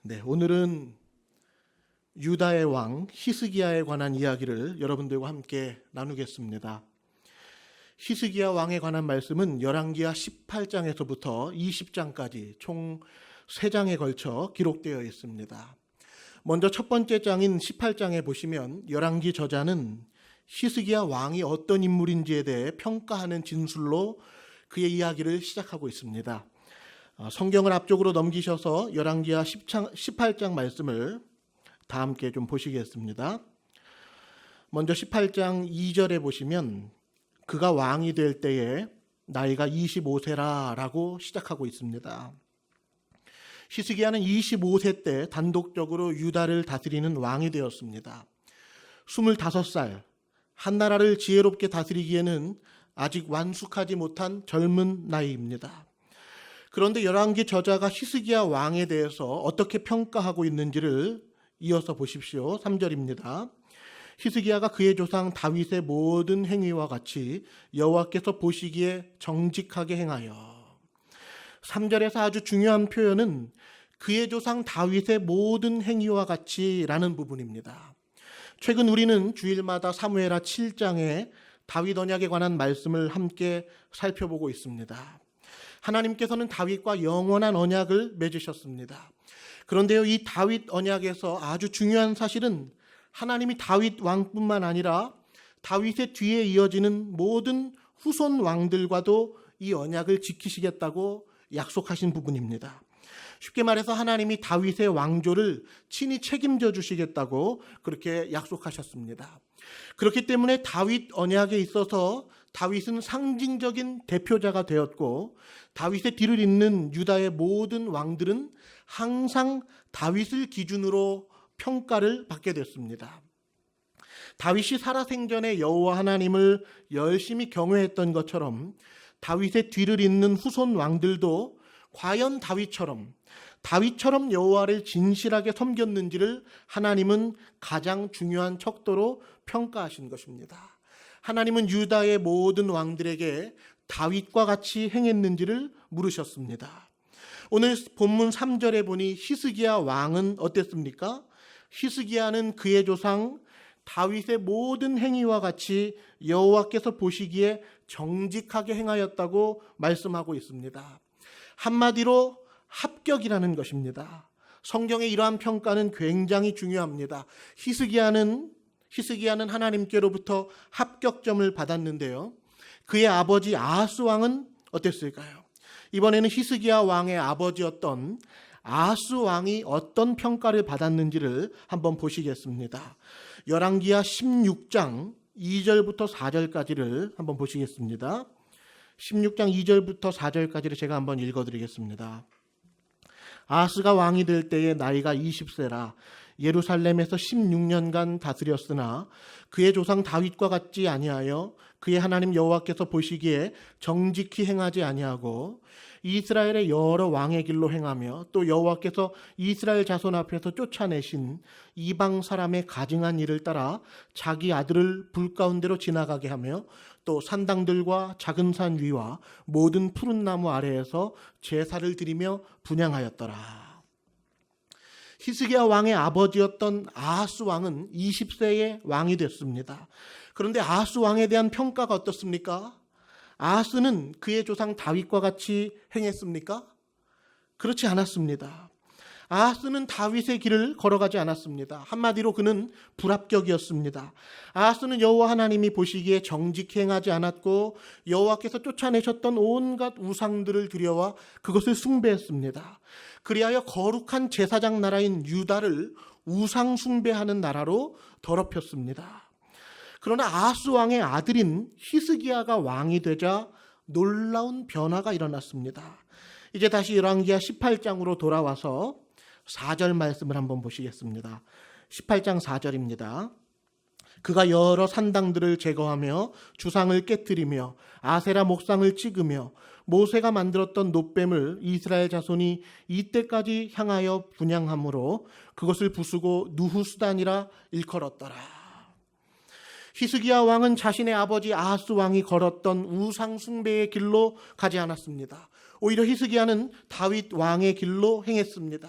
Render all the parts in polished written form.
네, 오늘은 유다의 왕 히스기야에 관한 이야기를 여러분들과 함께 나누겠습니다. 히스기야 왕에 관한 말씀은 열왕기하 18장에서부터 20장까지 총 3장에 걸쳐 기록되어 있습니다. 먼저 첫 번째 장인 18장에 보시면 열왕기 저자는 히스기야 왕이 어떤 인물인지에 대해 평가하는 진술로 그의 이야기를 시작하고 있습니다. 성경을 앞쪽으로 넘기셔서 열왕기하 18장 말씀을 다 함께 좀 보시겠습니다. 먼저 18장 2절에 보시면 그가 왕이 될 때에 나이가 25세라 라고 시작하고 있습니다. 히스기야는 25세 때 단독적으로 유다를 다스리는 왕이 되었습니다. 25살, 한 나라를 지혜롭게 다스리기에는 아직 완숙하지 못한 젊은 나이입니다. 그런데 열왕기 저자가 히스기야 왕에 대해서 어떻게 평가하고 있는지를 이어서 보십시오. 3절입니다. 히스기야가 그의 조상 다윗의 모든 행위와 같이 여호와께서 보시기에 정직하게 행하여. 3절에서 아주 중요한 표현은 그의 조상 다윗의 모든 행위와 같이 라는 부분입니다. 최근 우리는 주일마다 사무엘하 7장에 다윗 언약에 관한 말씀을 함께 살펴보고 있습니다. 하나님께서는 다윗과 영원한 언약을 맺으셨습니다. 그런데요, 이 다윗 언약에서 아주 중요한 사실은 하나님이 다윗 왕뿐만 아니라 다윗의 뒤에 이어지는 모든 후손 왕들과도 이 언약을 지키시겠다고 약속하신 부분입니다. 쉽게 말해서 하나님이 다윗의 왕조를 친히 책임져 주시겠다고 그렇게 약속하셨습니다. 그렇기 때문에 다윗 언약에 있어서 다윗은 상징적인 대표자가 되었고, 다윗의 뒤를 잇는 유다의 모든 왕들은 항상 다윗을 기준으로 평가를 받게 됐습니다. 다윗이 살아생전에 여호와 하나님을 열심히 경외했던 것처럼 다윗의 뒤를 잇는 후손 왕들도 과연 다윗처럼 여호와를 진실하게 섬겼는지를 하나님은 가장 중요한 척도로 평가하신 것입니다. 하나님은 유다의 모든 왕들에게 다윗과 같이 행했는지를 물으셨습니다. 오늘 본문 3절에 보니 히스기야 왕은 어땠습니까? 히스기야는 그의 조상 다윗의 모든 행위와 같이 여호와께서 보시기에 정직하게 행하였다고 말씀하고 있습니다. 한마디로 합격이라는 것입니다. 성경의 이러한 평가는 굉장히 중요합니다. 히스기야는 하나님께로부터 합격점을 받았는데요. 그의 아버지 아하스 왕은 어땠을까요? 이번에는 히스기야 왕의 아버지였던 아하스 왕이 어떤 평가를 받았는지를 한번 보시겠습니다. 열왕기하 16장 2절부터 4절까지를 한번 보시겠습니다. 16장 2절부터 4절까지를 제가 한번 읽어드리겠습니다. 아하스가 왕이 될 때에 나이가 20세라 예루살렘에서 16년간 다스렸으나 그의 조상 다윗과 같지 아니하여 그의 하나님 여호와께서 보시기에 정직히 행하지 아니하고 이스라엘의 여러 왕의 길로 행하며 또 여호와께서 이스라엘 자손 앞에서 쫓아내신 이방 사람의 가증한 일을 따라 자기 아들을 불 가운데로 지나가게 하며 또 산당들과 작은 산 위와 모든 푸른 나무 아래에서 제사를 드리며 분향하였더라. 히스기야 왕의 아버지였던 아하스 왕은 20세에 왕이 됐습니다. 그런데 아하스 왕에 대한 평가가 어떻습니까? 아하스는 그의 조상 다윗과 같이 행했습니까? 그렇지 않았습니다. 아하스는 다윗의 길을 걸어가지 않았습니다. 한마디로 그는 불합격이었습니다. 아하스는 여호와 하나님이 보시기에 정직히 행하지 않았고 여호와께서 쫓아내셨던 온갖 우상들을 들여와 그것을 숭배했습니다. 그리하여 거룩한 제사장 나라인 유다를 우상 숭배하는 나라로 더럽혔습니다. 그러나 아하스 왕의 아들인 히스기야가 왕이 되자 놀라운 변화가 일어났습니다. 이제 다시 열왕기하 18장으로 돌아와서 4절 말씀을 한번 보시겠습니다. 18장 4절입니다. 그가 여러 산당들을 제거하며 주상을 깨뜨리며 아세라 목상을 찍으며 모세가 만들었던 놋뱀을 이스라엘 자손이 이때까지 향하여 분향함으로 그것을 부수고 누후수단이라 일컬었더라. 히스기야 왕은 자신의 아버지 아하스 왕이 걸었던 우상 숭배의 길로 가지 않았습니다. 오히려 히스기야는 다윗 왕의 길로 행했습니다.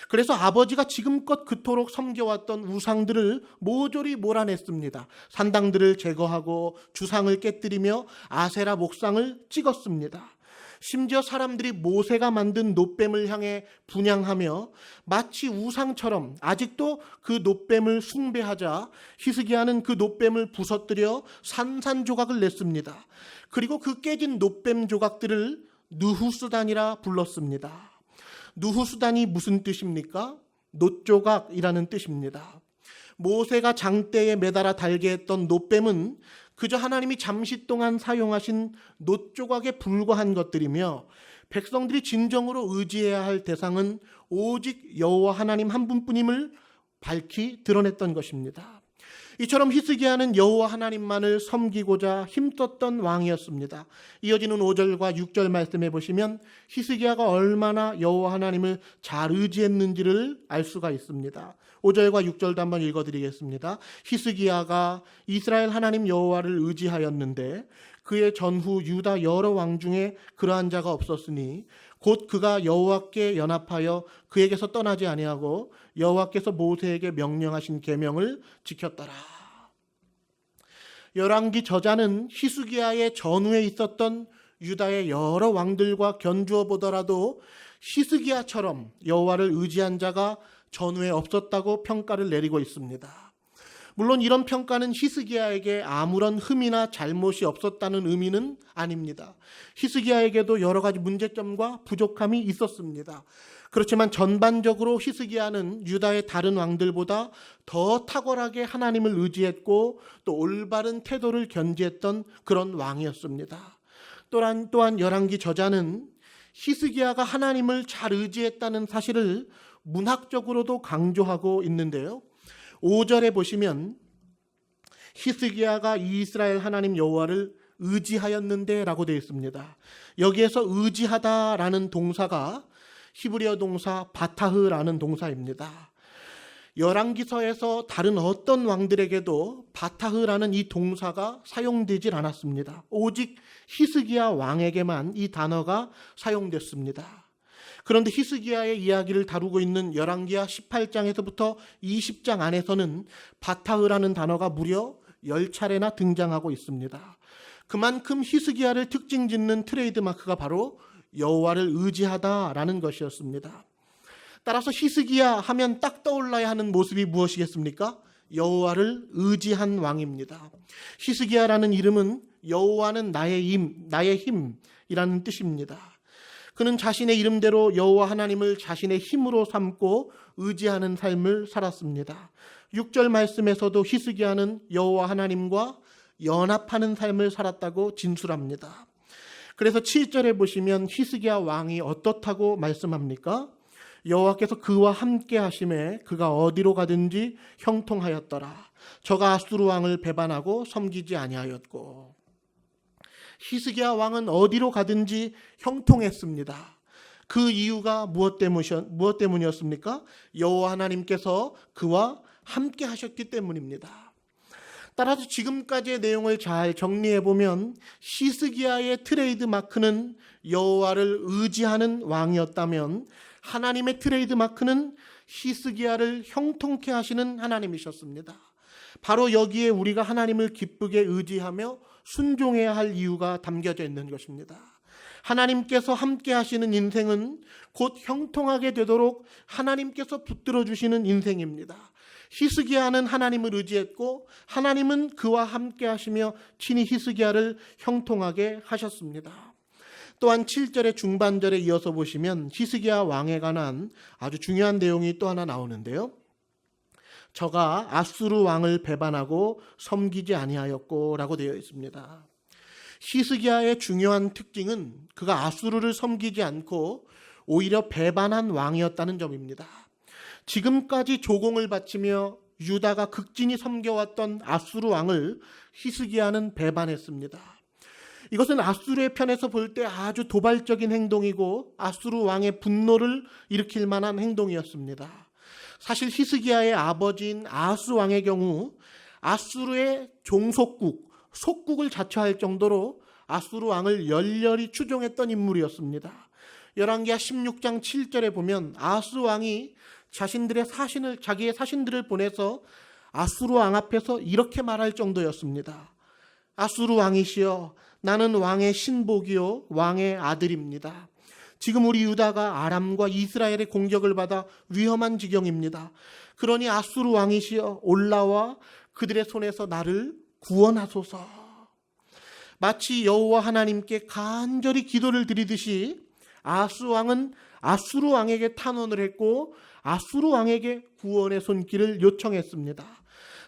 그래서 아버지가 지금껏 그토록 섬겨왔던 우상들을 모조리 몰아냈습니다. 산당들을 제거하고 주상을 깨뜨리며 아세라 목상을 찍었습니다. 심지어 사람들이 모세가 만든 놋뱀을 향해 분향하며 마치 우상처럼 아직도 그 놋뱀을 숭배하자 히스기야는 그 놋뱀을 부서뜨려 산산조각을 냈습니다. 그리고 그 깨진 놋뱀 조각들을 느후수단이라 불렀습니다. 느후수단이 무슨 뜻입니까? 놋조각이라는 뜻입니다. 모세가 장대에 매달아 달게 했던 놋뱀은 그저 하나님이 잠시 동안 사용하신 놋조각에 불과한 것들이며 백성들이 진정으로 의지해야 할 대상은 오직 여호와 하나님 한 분뿐임을 밝히 드러냈던 것입니다. 이처럼 히스기야는 여호와 하나님만을 섬기고자 힘썼던 왕이었습니다. 이어지는 5절과 6절 말씀해 보시면 히스기야가 얼마나 여호와 하나님을 잘 의지했는지를 알 수가 있습니다. 5절과 6절도 한번 읽어드리겠습니다. 히스기야가 이스라엘 하나님 여호와를 의지하였는데 그의 전후 유다 여러 왕 중에 그러한 자가 없었으니 곧 그가 여호와께 연합하여 그에게서 떠나지 아니하고 여호와께서 모세에게 명령하신 계명을 지켰더라. 열왕기 저자는 히스기야의 전후에 있었던 유다의 여러 왕들과 견주어 보더라도 히스기야처럼 여호와를 의지한 자가 전후에 없었다고 평가를 내리고 있습니다. 물론 이런 평가는 히스기야에게 아무런 흠이나 잘못이 없었다는 의미는 아닙니다. 히스기야에게도 여러 가지 문제점과 부족함이 있었습니다. 그렇지만 전반적으로 히스기야는 유다의 다른 왕들보다 더 탁월하게 하나님을 의지했고 또 올바른 태도를 견지했던 그런 왕이었습니다. 또한 열왕기 저자는 히스기야가 하나님을 잘 의지했다는 사실을 문학적으로도 강조하고 있는데요. 5절에 보시면 히스기야가 이스라엘 하나님 여호와를 의지하였는데 라고 되어 있습니다. 여기에서 의지하다라는 동사가 히브리어 동사 바타흐라는 동사입니다. 열왕기서에서 다른 어떤 왕들에게도 바타흐라는 이 동사가 사용되질 않았습니다. 오직 히스기야 왕에게만 이 단어가 사용됐습니다. 그런데 히스기야의 이야기를 다루고 있는 열왕기하 18장에서부터 20장 안에서는 바타흐라는 단어가 무려 10차례나 등장하고 있습니다. 그만큼 히스기야를 특징 짓는 트레이드마크가 바로 여호와를 의지하다라는 것이었습니다. 따라서 히스기야 하면 딱 떠올라야 하는 모습이 무엇이겠습니까? 여호와를 의지한 왕입니다. 히스기야라는 이름은 여호와는 나의 힘이라는 뜻입니다. 그는 자신의 이름대로 여호와 하나님을 자신의 힘으로 삼고 의지하는 삶을 살았습니다. 6절 말씀에서도 히스기야는 여호와 하나님과 연합하는 삶을 살았다고 진술합니다. 그래서 7절에 보시면 히스기야 왕이 어떻다고 말씀합니까? 여호와께서 그와 함께 하심에 그가 어디로 가든지 형통하였더라. 저가 아수르 왕을 배반하고 섬기지 아니하였고. 히스기야 왕은 어디로 가든지 형통했습니다. 그 이유가 무엇 때문이었습니까? 여호와 하나님께서 그와 함께 하셨기 때문입니다. 따라서 지금까지의 내용을 잘 정리해보면 히스기야의 트레이드 마크는 여호와를 의지하는 왕이었다면 하나님의 트레이드 마크는 히스기야를 형통케 하시는 하나님이셨습니다. 바로 여기에 우리가 하나님을 기쁘게 의지하며 순종해야 할 이유가 담겨져 있는 것입니다. 하나님께서 함께 하시는 인생은 곧 형통하게 되도록 하나님께서 붙들어 주시는 인생입니다. 히스기야는 하나님을 의지했고 하나님은 그와 함께 하시며 친히 히스기야를 형통하게 하셨습니다. 또한 7절의 중반절에 이어서 보시면 히스기야 왕에 관한 아주 중요한 내용이 또 하나 나오는데요. 저가 아수르 왕을 배반하고 섬기지 아니하였고 라고 되어 있습니다. 히스기야의 중요한 특징은 그가 아수르를 섬기지 않고 오히려 배반한 왕이었다는 점입니다. 지금까지 조공을 바치며 유다가 극진히 섬겨왔던 아수르 왕을 히스기야는 배반했습니다. 이것은 아수르의 편에서 볼 때 아주 도발적인 행동이고 아수르 왕의 분노를 일으킬 만한 행동이었습니다. 사실 히스기야의 아버지인 아하스 왕의 경우 아수르의 속국을 자처할 정도로 아수르 왕을 열렬히 추종했던 인물이었습니다. 열왕기하 16장 7절에 보면 아하스 왕이 자기의 사신들을 보내서 아수르 왕 앞에서 이렇게 말할 정도였습니다. 아수르 왕이시여, 나는 왕의 신복이요 왕의 아들입니다. 지금 우리 유다가 아람과 이스라엘의 공격을 받아 위험한 지경입니다. 그러니 아수르 왕이시여, 올라와 그들의 손에서 나를 구원하소서. 마치 여호와 하나님께 간절히 기도를 드리듯이 아하스 왕은 아수르 왕에게 탄원을 했고 아수르 왕에게 구원의 손길을 요청했습니다.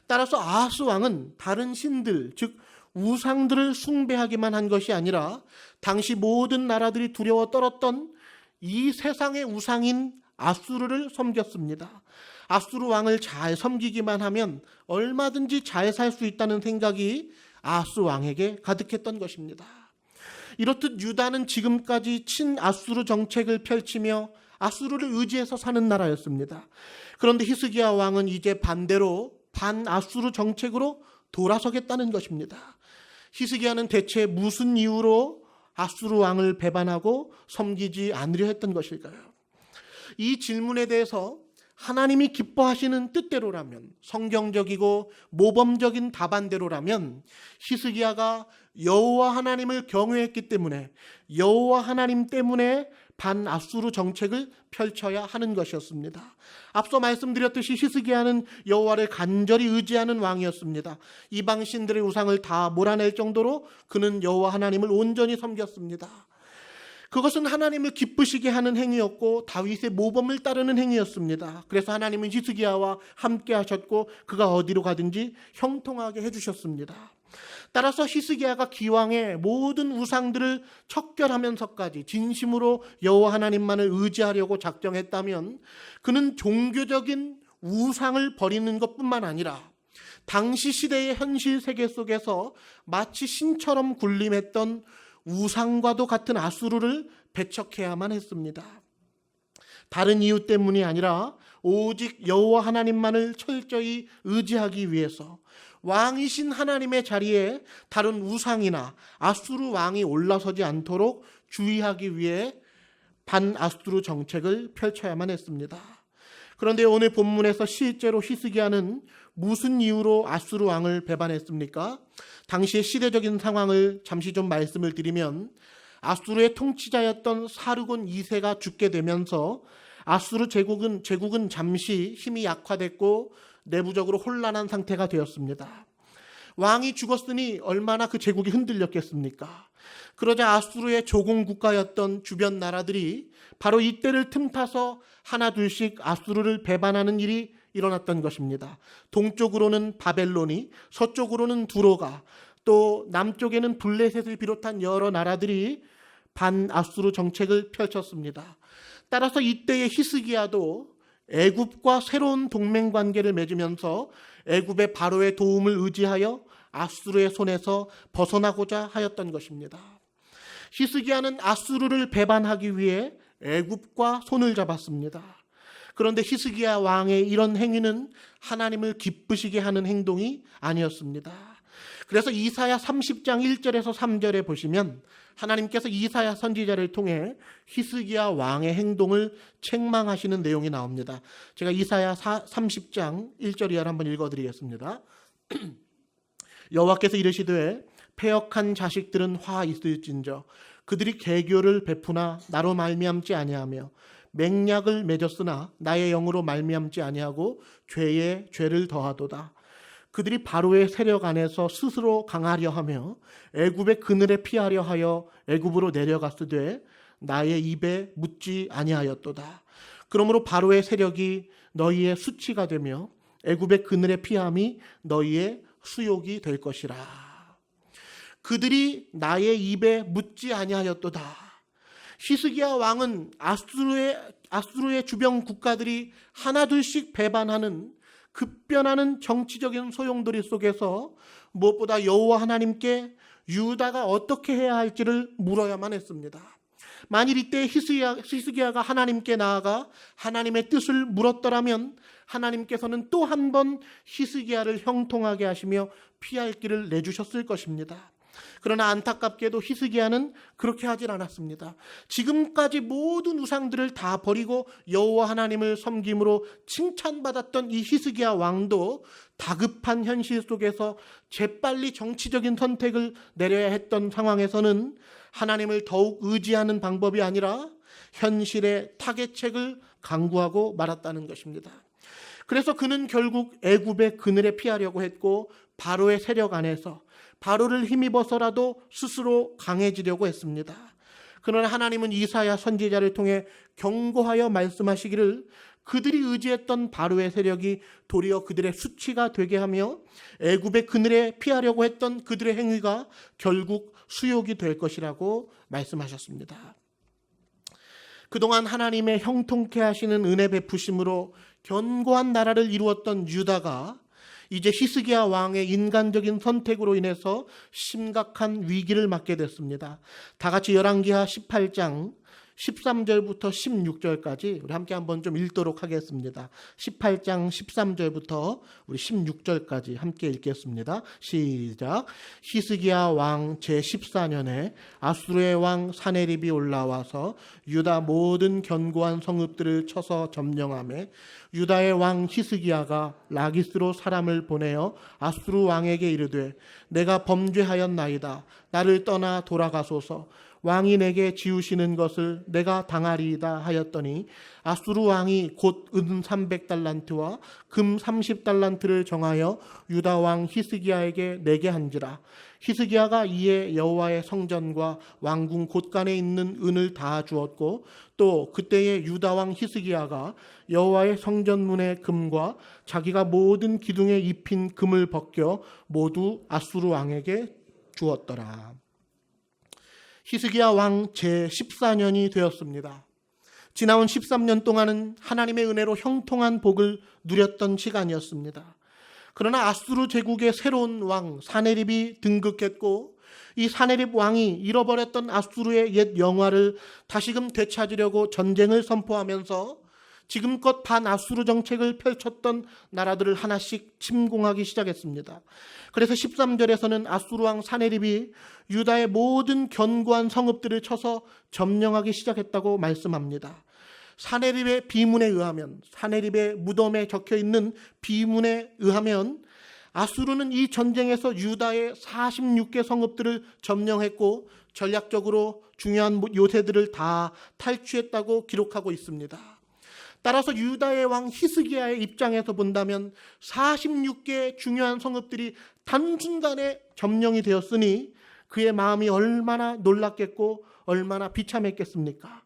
따라서 아하스 왕은 다른 신들, 즉 우상들을 숭배하기만 한 것이 아니라 당시 모든 나라들이 두려워 떨었던 이 세상의 우상인 아수르를 섬겼습니다. 아수르 왕을 잘 섬기기만 하면 얼마든지 잘 살 수 있다는 생각이 아하스 왕에게 가득했던 것입니다. 이렇듯 유다는 지금까지 친아수르 정책을 펼치며 아수르를 의지해서 사는 나라였습니다. 그런데 히스기야 왕은 이제 반대로 반아수르 정책으로 돌아서겠다는 것입니다. 히스기야는 대체 무슨 이유로 아수르 왕을 배반하고 섬기지 않으려 했던 것일까요? 이 질문에 대해서 하나님이 기뻐하시는 뜻대로라면, 성경적이고 모범적인 답안대로라면 히스기야가 여호와 하나님을 경외했기 때문에 여호와 하나님 때문에 반아수르 정책을 펼쳐야 하는 것이었습니다. 앞서 말씀드렸듯이 히스기야는 여호와를 간절히 의지하는 왕이었습니다. 이방 신들의 우상을 다 몰아낼 정도로 그는 여호와 하나님을 온전히 섬겼습니다. 그것은 하나님을 기쁘시게 하는 행위였고 다윗의 모범을 따르는 행위였습니다. 그래서 하나님은 히스기야와 함께 하셨고 그가 어디로 가든지 형통하게 해주셨습니다. 따라서 히스기야가 기왕에 모든 우상들을 척결하면서까지 진심으로 여호와 하나님만을 의지하려고 작정했다면 그는 종교적인 우상을 버리는 것뿐만 아니라 당시 시대의 현실 세계 속에서 마치 신처럼 군림했던 우상과도 같은 아수르를 배척해야만 했습니다. 다른 이유 때문이 아니라 오직 여호와 하나님만을 철저히 의지하기 위해서 왕이신 하나님의 자리에 다른 우상이나 아수르 왕이 올라서지 않도록 주의하기 위해 반아수르 정책을 펼쳐야만 했습니다. 그런데 오늘 본문에서 실제로 히스기야는 무슨 이유로 아수르 왕을 배반했습니까? 당시의 시대적인 상황을 잠시 좀 말씀을 드리면 아수르의 통치자였던 사르곤 2세가 죽게 되면서 아수르 제국은 잠시 힘이 약화됐고 내부적으로 혼란한 상태가 되었습니다. 왕이 죽었으니 얼마나 그 제국이 흔들렸겠습니까? 그러자 아수르의 조공 국가였던 주변 나라들이 바로 이때를 틈타서 하나 둘씩 아수르를 배반하는 일이 일어났던 것입니다. 동쪽으로는 바벨론이, 서쪽으로는 두로가, 또 남쪽에는 블레셋을 비롯한 여러 나라들이 반아수르 정책을 펼쳤습니다. 따라서 이때의 히스기야도 애굽과 새로운 동맹 관계를 맺으면서 애굽의 바로의 도움을 의지하여 아수르의 손에서 벗어나고자 하였던 것입니다. 히스기야는 아수르를 배반하기 위해 애굽과 손을 잡았습니다. 그런데 히스기야 왕의 이런 행위는 하나님을 기쁘시게 하는 행동이 아니었습니다. 그래서 이사야 30장 1절에서 3절에 보시면 하나님께서 이사야 선지자를 통해 히스기야 왕의 행동을 책망하시는 내용이 나옵니다. 제가 이사야 30장 1절 이하를 한번 읽어드리겠습니다. 여호와께서 이르시되 패역한 자식들은 화 있을진저 그들이 개교를 베푸나 나로 말미암지 아니하며 맹약을 맺었으나 나의 영으로 말미암지 아니하고 죄에 죄를 더하도다. 그들이 바로의 세력 안에서 스스로 강하려 하며 애굽의 그늘에 피하려 하여 애굽으로 내려갔으되 나의 입에 묻지 아니하였도다. 그러므로 바로의 세력이 너희의 수치가 되며 애굽의 그늘에 피함이 너희의 수욕이 될 것이라. 그들이 나의 입에 묻지 아니하였도다. 히스기야 왕은 아수르의 주변 국가들이 하나둘씩 배반하는 급변하는 정치적인 소용돌이 속에서 무엇보다 여호와 하나님께 유다가 어떻게 해야 할지를 물어야만 했습니다. 만일 이때 히스기야가 하나님께 나아가 하나님의 뜻을 물었더라면 하나님께서는 또 한 번 히스기야를 형통하게 하시며 피할 길을 내주셨을 것입니다. 그러나 안타깝게도 히스기야는 그렇게 하질 않았습니다. 지금까지 모든 우상들을 다 버리고 여호와 하나님을 섬김으로 칭찬받았던 이 히스기야 왕도 다급한 현실 속에서 재빨리 정치적인 선택을 내려야 했던 상황에서는 하나님을 더욱 의지하는 방법이 아니라 현실의 타개책을 강구하고 말았다는 것입니다. 그래서 그는 결국 애굽의 그늘에 피하려고 했고 바로의 세력 안에서 바로를 힘입어서라도 스스로 강해지려고 했습니다. 그러나 하나님은 이사야 선지자를 통해 경고하여 말씀하시기를 그들이 의지했던 바로의 세력이 도리어 그들의 수치가 되게 하며 애굽의 그늘에 피하려고 했던 그들의 행위가 결국 수욕이 될 것이라고 말씀하셨습니다. 그동안 하나님의 형통케 하시는 은혜 베푸심으로 견고한 나라를 이루었던 유다가 이제 히스기야 왕의 인간적인 선택으로 인해서 심각한 위기를 맞게 됐습니다. 다 같이 열왕기하 18장 13절부터 16절까지 우리 함께 한번 좀 읽도록 하겠습니다. 18장 13절부터 우리 16절까지 함께 읽겠습니다. 시작. 히스기야 왕 제14년에 아수르의 왕 사네립이 올라와서 유다 모든 견고한 성읍들을 쳐서 점령하며 유다의 왕 히스기야가 라기스로 사람을 보내어 아수르 왕에게 이르되 내가 범죄하였나이다. 나를 떠나 돌아가소서. 왕이 내게 지우시는 것을 내가 당하리이다 하였더니 아수르 왕이 곧 은 300달란트와 금 30달란트를 정하여 유다 왕 히스기야에게 내게 한지라. 히스기야가 이에 여호와의 성전과 왕궁 곳간에 있는 은을 다 주었고 또 그때의 유다 왕 히스기야가 여호와의 성전문의 금과 자기가 모든 기둥에 입힌 금을 벗겨 모두 아수르 왕에게 주었더라. 히스기야 왕 제14년이 되었습니다. 지나온 13년 동안은 하나님의 은혜로 형통한 복을 누렸던 시간이었습니다. 그러나 아수르 제국의 새로운 왕 사네립이 등극했고 이 사네립 왕이 잃어버렸던 아수르의 옛 영화를 다시금 되찾으려고 전쟁을 선포하면서 지금껏 반아수르 정책을 펼쳤던 나라들을 하나씩 침공하기 시작했습니다. 그래서 13절에서는 아수르 왕 사네립이 유다의 모든 견고한 성읍들을 쳐서 점령하기 시작했다고 말씀합니다. 사네립의 비문에 의하면, 사네립의 무덤에 적혀있는 비문에 의하면 아수르는 이 전쟁에서 유다의 46개 성읍들을 점령했고 전략적으로 중요한 요새들을 다 탈취했다고 기록하고 있습니다. 따라서 유다의 왕 히스기야의 입장에서 본다면 46개의 중요한 성읍들이 단순간에 점령이 되었으니 그의 마음이 얼마나 놀랐겠고 얼마나 비참했겠습니까?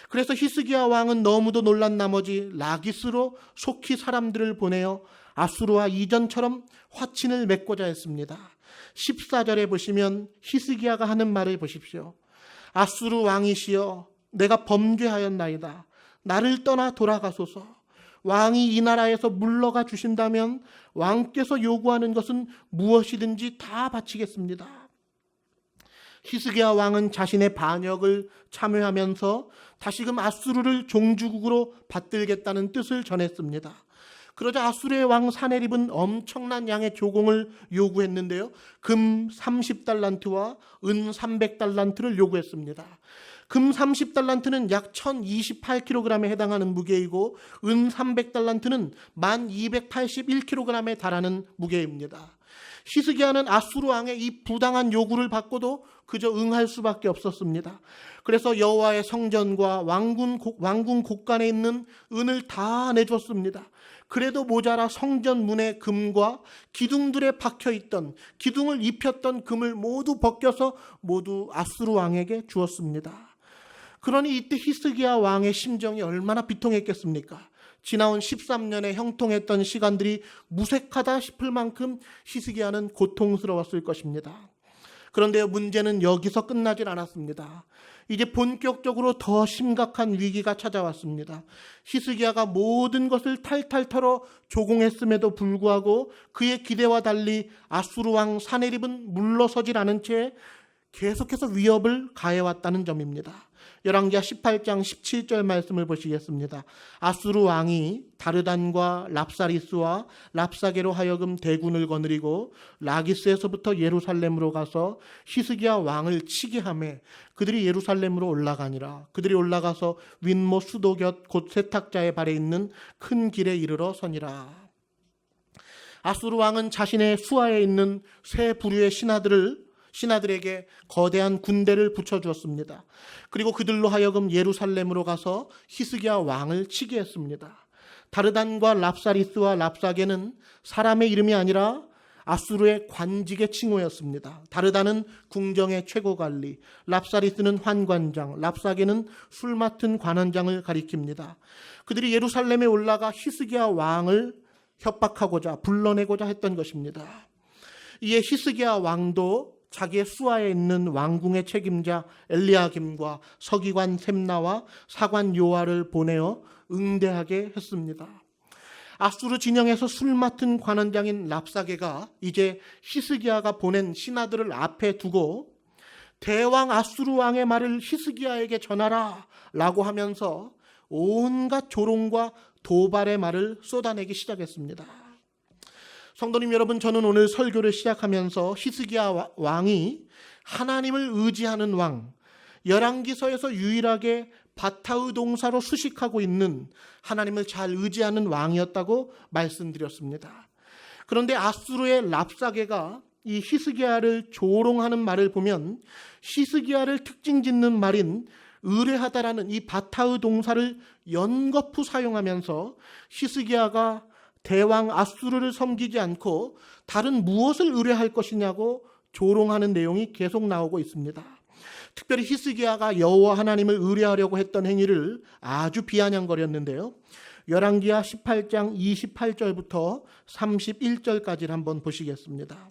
그래서 히스기야 왕은 너무도 놀란 나머지 라기스로 속히 사람들을 보내어 아수르와 이전처럼 화친을 맺고자 했습니다. 14절에 보시면 히스기야가 하는 말을 보십시오. 아수르 왕이시여 내가 범죄하였나이다. 나를 떠나 돌아가소서. 왕이 이 나라에서 물러가 주신다면 왕께서 요구하는 것은 무엇이든지 다 바치겠습니다. 히스기야 왕은 자신의 반역을 참회하면서 다시금 아수르를 종주국으로 받들겠다는 뜻을 전했습니다. 그러자 아수르의 왕 사네립은 엄청난 양의 조공을 요구했는데요. 금 30달란트와 은 300달란트를 요구했습니다. 금 30달란트는 약 1028kg에 해당하는 무게이고 은 300달란트는 1281kg에 달하는 무게입니다. 히스기야는 아수르 왕의 이 부당한 요구를 받고도 그저 응할 수밖에 없었습니다. 그래서 여호와의 성전과 왕궁 곳간에 있는 은을 다 내줬습니다. 그래도 모자라 성전 문의 금과 기둥들에 박혀있던, 기둥을 입혔던 금을 모두 벗겨서 모두 아수르 왕에게 주었습니다. 그러니 이때 히스기야 왕의 심정이 얼마나 비통했겠습니까? 지나온 13년의 형통했던 시간들이 무색하다 싶을 만큼 히스기야는 고통스러웠을 것입니다. 그런데 문제는 여기서 끝나질 않았습니다. 이제 본격적으로 더 심각한 위기가 찾아왔습니다. 히스기야가 모든 것을 탈탈 털어 조공했음에도 불구하고 그의 기대와 달리 아수르 왕 사네립은 물러서질 않은 채 계속해서 위협을 가해왔다는 점입니다. 열왕기하 18장 17절 말씀을 보시겠습니다. 아수르 왕이 다르단과 랍사리스와 랍사게로 하여금 대군을 거느리고 라기스에서부터 예루살렘으로 가서 히스기야 왕을 치게 하매 그들이 예루살렘으로 올라가니라. 그들이 올라가서 윗못 수도 곁 곧 세탁자의 발에 있는 큰 길에 이르러 서니라. 아수르 왕은 자신의 수하에 있는 세 부류의 신하들에게 거대한 군대를 붙여주었습니다. 그리고 그들로 하여금 예루살렘으로 가서 히스기야 왕을 치게 했습니다. 다르단과 랍사리스와 랍사게는 사람의 이름이 아니라 아수르의 관직의 칭호였습니다. 다르단은 궁정의 최고관리, 랍사리스는 환관장, 랍사게는 술 맡은 관원장을 가리킵니다. 그들이 예루살렘에 올라가 히스기야 왕을 협박하고자 불러내고자 했던 것입니다. 이에 히스기야 왕도 자기의 수하에 있는 왕궁의 책임자 엘리야김과 서기관 셈나와 사관 요아를 보내어 응대하게 했습니다. 아수르 진영에서 술 맡은 관원장인 랍사게가 이제 히스기야가 보낸 신하들을 앞에 두고 대왕 아수르 왕의 말을 히스기야에게 전하라 라고 하면서 온갖 조롱과 도발의 말을 쏟아내기 시작했습니다. 성도님 여러분, 저는 오늘 설교를 시작하면서 히스기야 왕이 하나님을 의지하는 왕, 열왕기서에서 유일하게 바타의 동사로 수식하고 있는 하나님을 잘 의지하는 왕이었다고 말씀드렸습니다. 그런데 아수르의 랍사게가 이 히스기야를 조롱하는 말을 보면 히스기야를 특징 짓는 말인 의뢰하다라는 이 바타의 동사를 연거푸 사용하면서 히스기야가 대왕 아수르를 섬기지 않고 다른 무엇을 의뢰할 것이냐고 조롱하는 내용이 계속 나오고 있습니다. 특별히 히스기야가 여호와 하나님을 의뢰하려고 했던 행위를 아주 비아냥거렸는데요. 열왕기하 18장 28절부터 31절까지를 한번 보시겠습니다.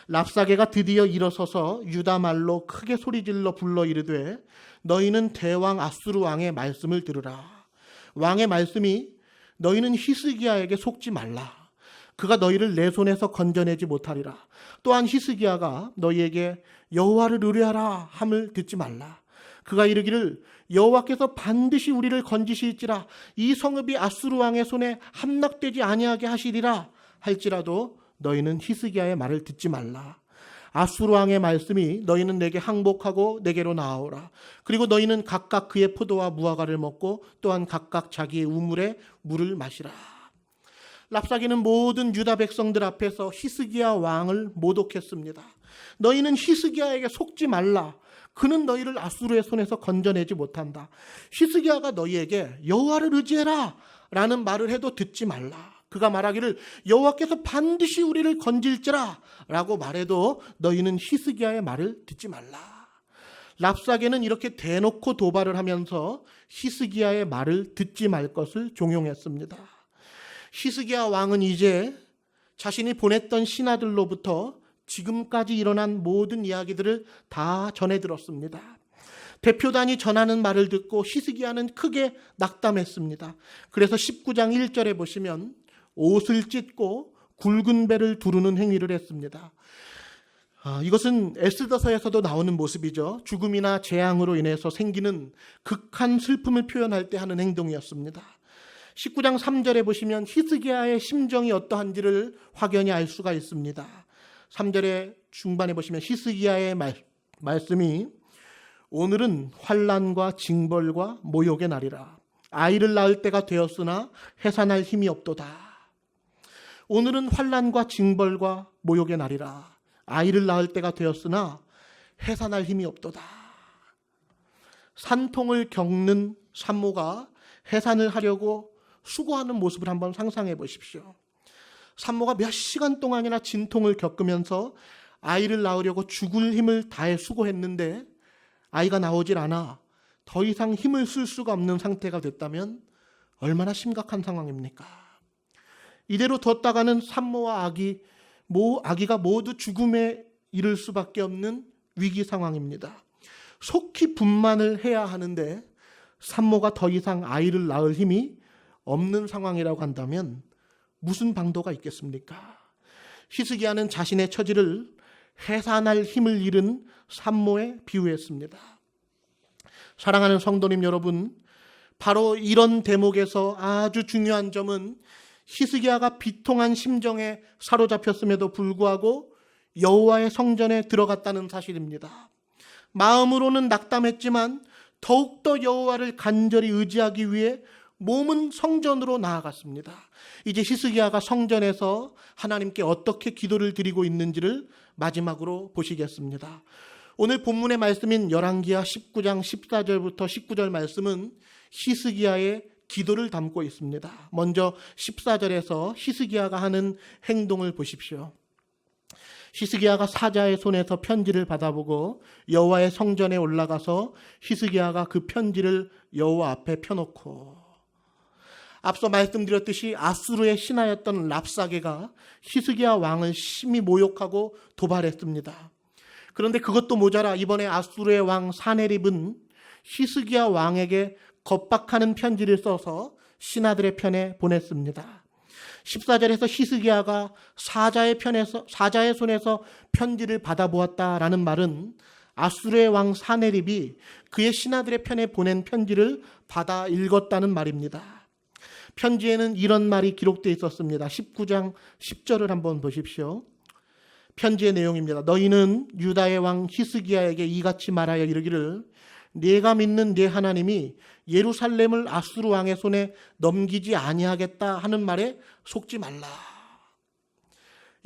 랍사게가 드디어 일어서서 유다 말로 크게 소리질러 불러 이르되 너희는 대왕 아수르 왕의 말씀을 들으라. 왕의 말씀이 너희는 히스기야에게 속지 말라. 그가 너희를 내 손에서 건져내지 못하리라. 또한 히스기야가 너희에게 여호와를 의뢰하라 함을 듣지 말라. 그가 이르기를 여호와께서 반드시 우리를 건지실지라 이 성읍이 아수르 왕의 손에 함락되지 아니하게 하시리라 할지라도 너희는 히스기야의 말을 듣지 말라. 아수르 왕의 말씀이 너희는 내게 항복하고 내게로 나아오라. 그리고 너희는 각각 그의 포도와 무화과를 먹고 또한 각각 자기의 우물에 물을 마시라. 랍사게는 모든 유다 백성들 앞에서 히스기야 왕을 모독했습니다. 너희는 히스기야에게 속지 말라. 그는 너희를 아수르의 손에서 건져내지 못한다. 히스기야가 너희에게 여호와를 의지해라 라는 말을 해도 듣지 말라. 그가 말하기를 여호와께서 반드시 우리를 건질지라 라고 말해도 너희는 히스기야의 말을 듣지 말라. 랍사게는 이렇게 대놓고 도발을 하면서 히스기야의 말을 듣지 말 것을 종용했습니다. 히스기야 왕은 이제 자신이 보냈던 신하들로부터 지금까지 일어난 모든 이야기들을 다 전해 들었습니다. 대표단이 전하는 말을 듣고 히스기야는 크게 낙담했습니다. 그래서 19장 1절에 보시면 옷을 찢고 굵은 배를 두르는 행위를 했습니다. 이것은 에스더서에서도 나오는 모습이죠. 죽음이나 재앙으로 인해서 생기는 극한 슬픔을 표현할 때 하는 행동이었습니다. 19장 3절에 보시면 히스기야의 심정이 어떠한지를 확연히 알 수가 있습니다. 3절의 중반에 보시면 히스기야의 말씀이 오늘은 환난과 징벌과 모욕의 날이라. 아이를 낳을 때가 되었으나 해산할 힘이 없도다. 오늘은 환난과 징벌과 모욕의 날이라. 아이를 낳을 때가 되었으나 해산할 힘이 없도다. 산통을 겪는 산모가 해산을 하려고 수고하는 모습을 한번 상상해 보십시오. 산모가 몇 시간 동안이나 진통을 겪으면서 아이를 낳으려고 죽을 힘을 다해 수고했는데 아이가 나오질 않아 더 이상 힘을 쓸 수가 없는 상태가 됐다면 얼마나 심각한 상황입니까? 이대로 뒀다가는 산모와 아기가 모두 죽음에 이를 수밖에 없는 위기 상황입니다. 속히 분만을 해야 하는데 산모가 더 이상 아이를 낳을 힘이 없는 상황이라고 한다면 무슨 방도가 있겠습니까? 히스기야는 자신의 처지를 해산할 힘을 잃은 산모에 비유했습니다. 사랑하는 성도님 여러분, 바로 이런 대목에서 아주 중요한 점은 히스기야가 비통한 심정에 사로잡혔음에도 불구하고 여호와의 성전에 들어갔다는 사실입니다. 마음으로는 낙담했지만 더욱더 여호와를 간절히 의지하기 위해 몸은 성전으로 나아갔습니다. 이제 히스기야가 성전에서 하나님께 어떻게 기도를 드리고 있는지를 마지막으로 보시겠습니다. 오늘 본문의 말씀인 열왕기하 19장 14절부터 19절 말씀은 히스기야의 기도를 담고 있습니다. 먼저 14절에서 히스기야가 하는 행동을 보십시오. 히스기야가 사자의 손에서 편지를 받아보고 여호와의 성전에 올라가서 히스기야가 그 편지를 여호와 앞에 펴놓고, 앞서 말씀드렸듯이 아수르의 신하였던 랍사게가 히스기야 왕을 심히 모욕하고 도발했습니다. 그런데 그것도 모자라 이번에 아수르의 왕 사네립은 히스기야 왕에게 겁박하는 편지를 써서 신하들의 편에 보냈습니다. 14절에서 히스기야가 사자의 손에서 편지를 받아보았다라는 말은 아수르의 왕 사네립이 그의 신하들의 편에 보낸 편지를 받아 읽었다는 말입니다. 편지에는 이런 말이 기록되어 있었습니다. 19장 10절을 한번 보십시오. 편지의 내용입니다. 너희는 유다의 왕 히스기야에게 이같이 말하여 이르기를, 네가 믿는 네 하나님이 예루살렘을 아수르 왕의 손에 넘기지 아니하겠다 하는 말에 속지 말라.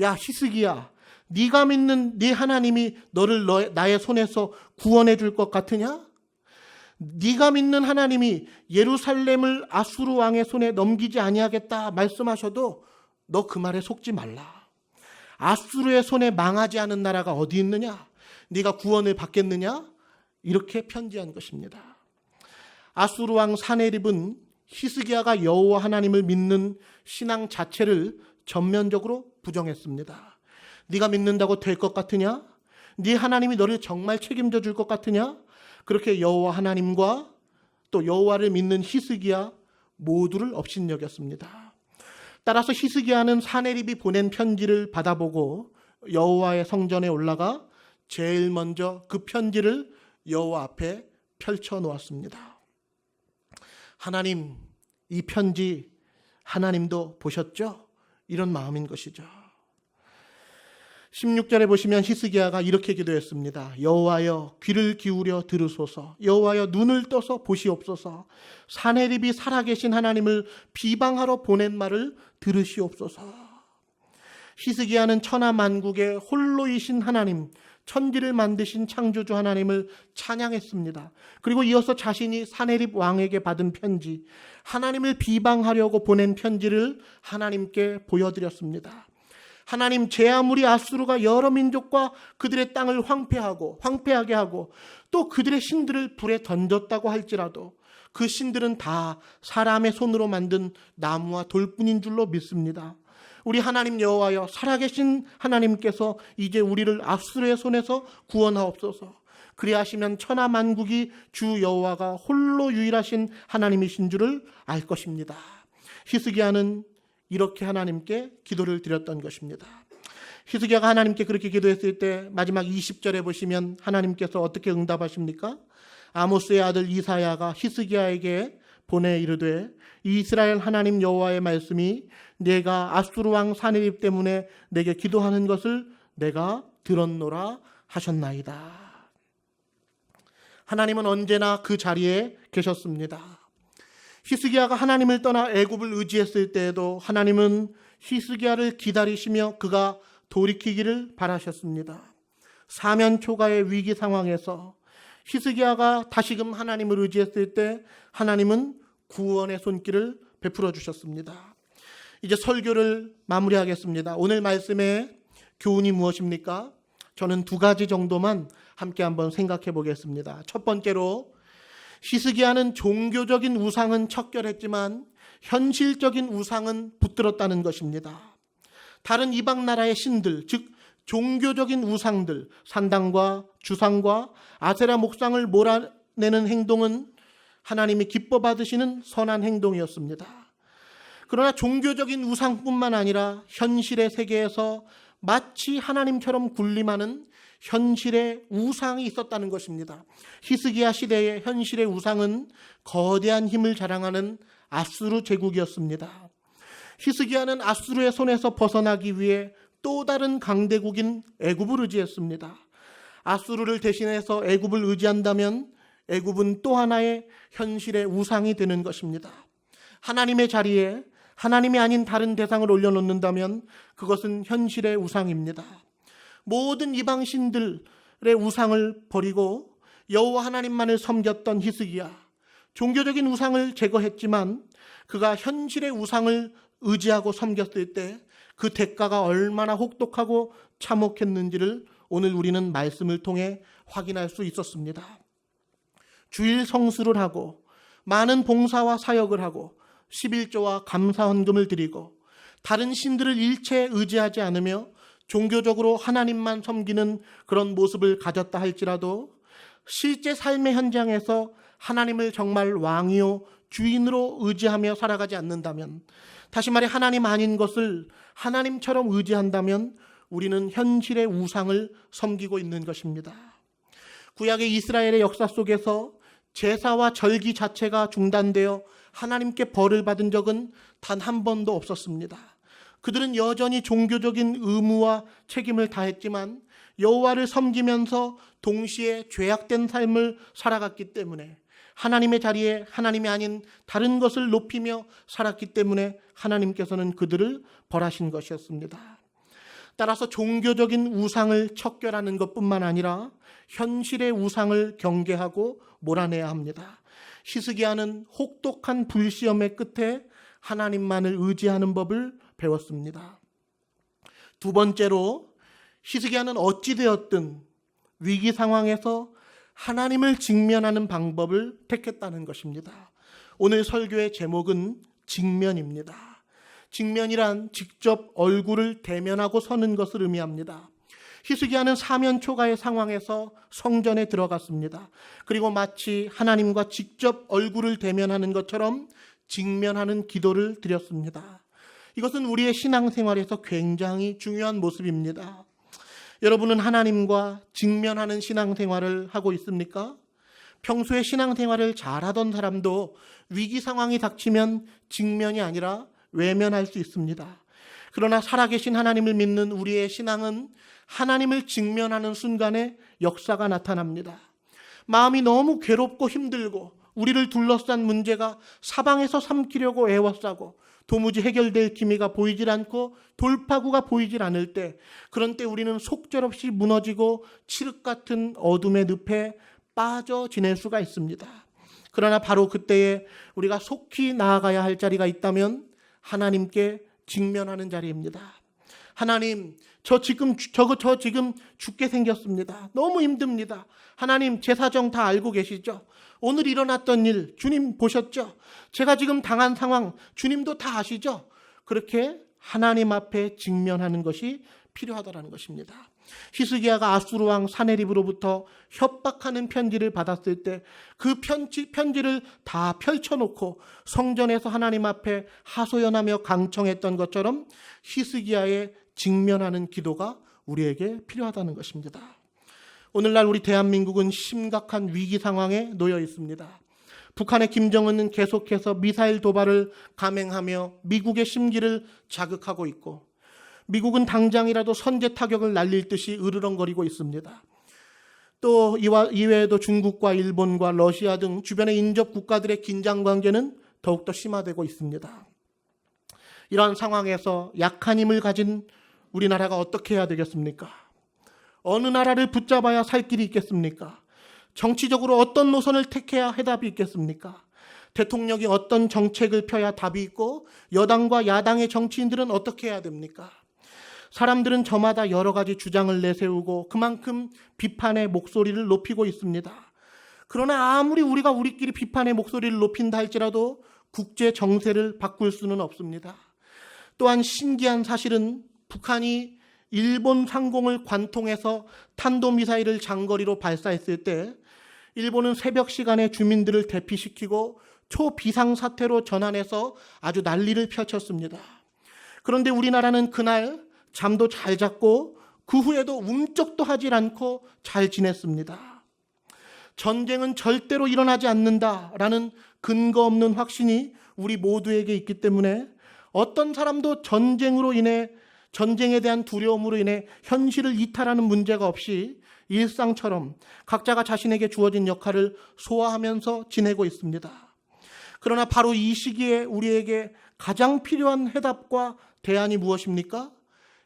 야 히스기야, 네가 믿는 네 하나님이 너를 나의 손에서 구원해 줄 것 같으냐? 네가 믿는 하나님이 예루살렘을 아수르 왕의 손에 넘기지 아니하겠다 말씀하셔도 너 그 말에 속지 말라. 아수르의 손에 망하지 않은 나라가 어디 있느냐? 네가 구원을 받겠느냐? 이렇게 편지한 것입니다. 아수르 왕 사네립은 히스기야가 여호와 하나님을 믿는 신앙 자체를 전면적으로 부정했습니다. 네가 믿는다고 될 것 같으냐? 네 하나님이 너를 정말 책임져 줄 것 같으냐? 그렇게 여호와 하나님과 또 여호와를 믿는 히스기야 모두를 업신여겼습니다. 따라서 히스기야는 사네립이 보낸 편지를 받아보고 여호와의 성전에 올라가 제일 먼저 그 편지를 여호와 앞에 펼쳐 놓았습니다. 하나님, 이 편지 하나님도 보셨죠? 이런 마음인 것이죠. 16절에 보시면 히스기야가 이렇게 기도했습니다. 여호와여 귀를 기울여 들으소서. 여호와여 눈을 떠서 보시옵소서. 사네립이 살아계신 하나님을 비방하러 보낸 말을 들으시옵소서. 히스기야는 천하 만국의 홀로이신 하나님, 천지를 만드신 창조주 하나님을 찬양했습니다. 그리고 이어서 자신이 사네립 왕에게 받은 편지, 하나님을 비방하려고 보낸 편지를 하나님께 보여드렸습니다. 하나님, 제 아무리 아수르가 여러 민족과 그들의 땅을 황폐하게 하고 또 그들의 신들을 불에 던졌다고 할지라도 그 신들은 다 사람의 손으로 만든 나무와 돌뿐인 줄로 믿습니다. 우리 하나님 여호와여, 살아계신 하나님께서 이제 우리를 아수르의 손에서 구원하옵소서. 그리하시면 천하 만국이 주 여호와가 홀로 유일하신 하나님이신 줄을 알 것입니다. 히스기야는 이렇게 하나님께 기도를 드렸던 것입니다. 히스기야가 하나님께 그렇게 기도했을 때 마지막 20절에 보시면 하나님께서 어떻게 응답하십니까? 아모스의 아들 이사야가 히스기야에게 보내 이르되, 이스라엘 하나님 여호와의 말씀이 내가 아수르 왕 사네립 때문에 내게 기도하는 것을 내가 들었노라 하셨나이다. 하나님은 언제나 그 자리에 계셨습니다. 히스기야가 하나님을 떠나 애굽을 의지했을 때에도 하나님은 히스기야를 기다리시며 그가 돌이키기를 바라셨습니다. 사면 초가의 위기 상황에서 히스기야가 다시금 하나님을 의지했을 때 하나님은 구원의 손길을 베풀어 주셨습니다. 이제 설교를 마무리하겠습니다. 오늘 말씀의 교훈이 무엇입니까? 저는 두 가지 정도만 함께 한번 생각해 보겠습니다. 첫 번째로, 히스기야는 종교적인 우상은 척결했지만 현실적인 우상은 붙들었다는 것입니다. 다른 이방 나라의 신들, 즉 종교적인 우상들, 산당과 주상과 아세라 목상을 몰아내는 행동은 하나님이 기뻐 받으시는 선한 행동이었습니다. 그러나 종교적인 우상뿐만 아니라 현실의 세계에서 마치 하나님처럼 군림하는 현실의 우상이 있었다는 것입니다. 히스기야 시대의 현실의 우상은 거대한 힘을 자랑하는 아수르 제국이었습니다. 히스기야는 아수르의 손에서 벗어나기 위해 또 다른 강대국인 애굽을 의지했습니다. 아수르를 대신해서 애굽을 의지한다면 애굽은 또 하나의 현실의 우상이 되는 것입니다. 하나님의 자리에 하나님이 아닌 다른 대상을 올려놓는다면 그것은 현실의 우상입니다. 모든 이방신들의 우상을 버리고 여호와 하나님만을 섬겼던 히스기야, 종교적인 우상을 제거했지만 그가 현실의 우상을 의지하고 섬겼을 때 그 대가가 얼마나 혹독하고 참혹했는지를 오늘 우리는 말씀을 통해 확인할 수 있었습니다. 주일 성수를 하고 많은 봉사와 사역을 하고 11조와 감사헌금을 드리고 다른 신들을 일체 의지하지 않으며 종교적으로 하나님만 섬기는 그런 모습을 가졌다 할지라도 실제 삶의 현장에서 하나님을 정말 왕이요 주인으로 의지하며 살아가지 않는다면, 다시 말해 하나님 아닌 것을 하나님처럼 의지한다면 우리는 현실의 우상을 섬기고 있는 것입니다. 구약의 이스라엘의 역사 속에서 제사와 절기 자체가 중단되어 하나님께 벌을 받은 적은 단 한 번도 없었습니다. 그들은 여전히 종교적인 의무와 책임을 다했지만 여호와를 섬기면서 동시에 죄악된 삶을 살아갔기 때문에, 하나님의 자리에 하나님이 아닌 다른 것을 높이며 살았기 때문에 하나님께서는 그들을 벌하신 것이었습니다. 따라서 종교적인 우상을 척결하는 것뿐만 아니라 현실의 우상을 경계하고 몰아내야 합니다. 히스기야는 혹독한 불시험의 끝에 하나님만을 의지하는 법을 배웠습니다. 두 번째로, 히스기야는 어찌되었든 위기 상황에서 하나님을 직면하는 방법을 택했다는 것입니다. 오늘 설교의 제목은 직면입니다. 직면이란 직접 얼굴을 대면하고 서는 것을 의미합니다. 히스기야는 사면 초가의 상황에서 성전에 들어갔습니다. 그리고 마치 하나님과 직접 얼굴을 대면하는 것처럼 직면하는 기도를 드렸습니다. 이것은 우리의 신앙생활에서 굉장히 중요한 모습입니다. 여러분은 하나님과 직면하는 신앙생활을 하고 있습니까? 평소에 신앙생활을 잘하던 사람도 위기 상황이 닥치면 직면이 아니라 외면할 수 있습니다. 그러나 살아계신 하나님을 믿는 우리의 신앙은 하나님을 직면하는 순간에 역사가 나타납니다. 마음이 너무 괴롭고 힘들고 우리를 둘러싼 문제가 사방에서 삼키려고 애워싸고 도무지 해결될 기미가 보이질 않고 돌파구가 보이질 않을 때, 그런 때 우리는 속절없이 무너지고 칠흑 같은 어둠의 늪에 빠져 지낼 수가 있습니다. 그러나 바로 그때에 우리가 속히 나아가야 할 자리가 있다면 하나님께 직면하는 자리입니다. 하나님, 저 지금 죽게 생겼습니다. 너무 힘듭니다. 하나님, 제 사정 다 알고 계시죠? 오늘 일어났던 일 주님 보셨죠? 제가 지금 당한 상황 주님도 다 아시죠? 그렇게 하나님 앞에 직면하는 것이 필요하다는 것입니다. 히스기야가 아수르 왕 사네립으로부터 협박하는 편지를 받았을 때 그 편지를 다 펼쳐놓고 성전에서 하나님 앞에 하소연하며 강청했던 것처럼 히스기야의 직면하는 기도가 우리에게 필요하다는 것입니다. 오늘날 우리 대한민국은 심각한 위기 상황에 놓여 있습니다. 북한의 김정은은 계속해서 미사일 도발을 감행하며 미국의 심기를 자극하고 있고, 미국은 당장이라도 선제 타격을 날릴 듯이 으르렁거리고 있습니다. 또 이외에도 중국과 일본과 러시아 등 주변의 인접 국가들의 긴장 관계는 더욱더 심화되고 있습니다. 이러한 상황에서 약한 힘을 가진 우리나라가 어떻게 해야 되겠습니까? 어느 나라를 붙잡아야 살 길이 있겠습니까? 정치적으로 어떤 노선을 택해야 해답이 있겠습니까? 대통령이 어떤 정책을 펴야 답이 있고 여당과 야당의 정치인들은 어떻게 해야 됩니까? 사람들은 저마다 여러 가지 주장을 내세우고 그만큼 비판의 목소리를 높이고 있습니다. 그러나 아무리 우리가 우리끼리 비판의 목소리를 높인다 할지라도 국제 정세를 바꿀 수는 없습니다. 또한 신기한 사실은 북한이 일본 상공을 관통해서 탄도미사일을 장거리로 발사했을 때 일본은 새벽 시간에 주민들을 대피시키고 초비상사태로 전환해서 아주 난리를 펼쳤습니다. 그런데 우리나라는 그날 잠도 잘 잤고 그 후에도 움쩍도 하질 않고 잘 지냈습니다. 전쟁은 절대로 일어나지 않는다라는 근거 없는 확신이 우리 모두에게 있기 때문에 어떤 사람도 전쟁에 대한 두려움으로 인해 현실을 이탈하는 문제가 없이 일상처럼 각자가 자신에게 주어진 역할을 소화하면서 지내고 있습니다. 그러나 바로 이 시기에 우리에게 가장 필요한 해답과 대안이 무엇입니까?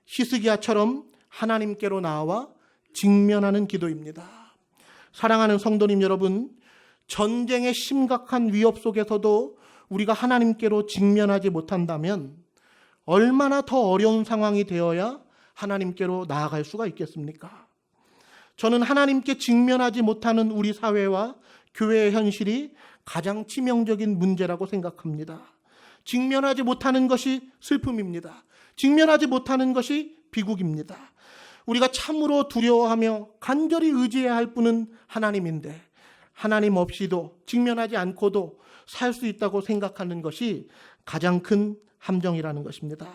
히스기야처럼 하나님께로 나와 직면하는 기도입니다. 사랑하는 성도님 여러분, 전쟁의 심각한 위협 속에서도 우리가 하나님께로 직면하지 못한다면 얼마나 더 어려운 상황이 되어야 하나님께로 나아갈 수가 있겠습니까? 저는 하나님께 직면하지 못하는 우리 사회와 교회의 현실이 가장 치명적인 문제라고 생각합니다. 직면하지 못하는 것이 슬픔입니다. 직면하지 못하는 것이 비극입니다. 우리가 참으로 두려워하며 간절히 의지해야 할 분은 하나님인데 하나님 없이도 직면하지 않고도 살 수 있다고 생각하는 것이 가장 큰 함정이라는 것입니다.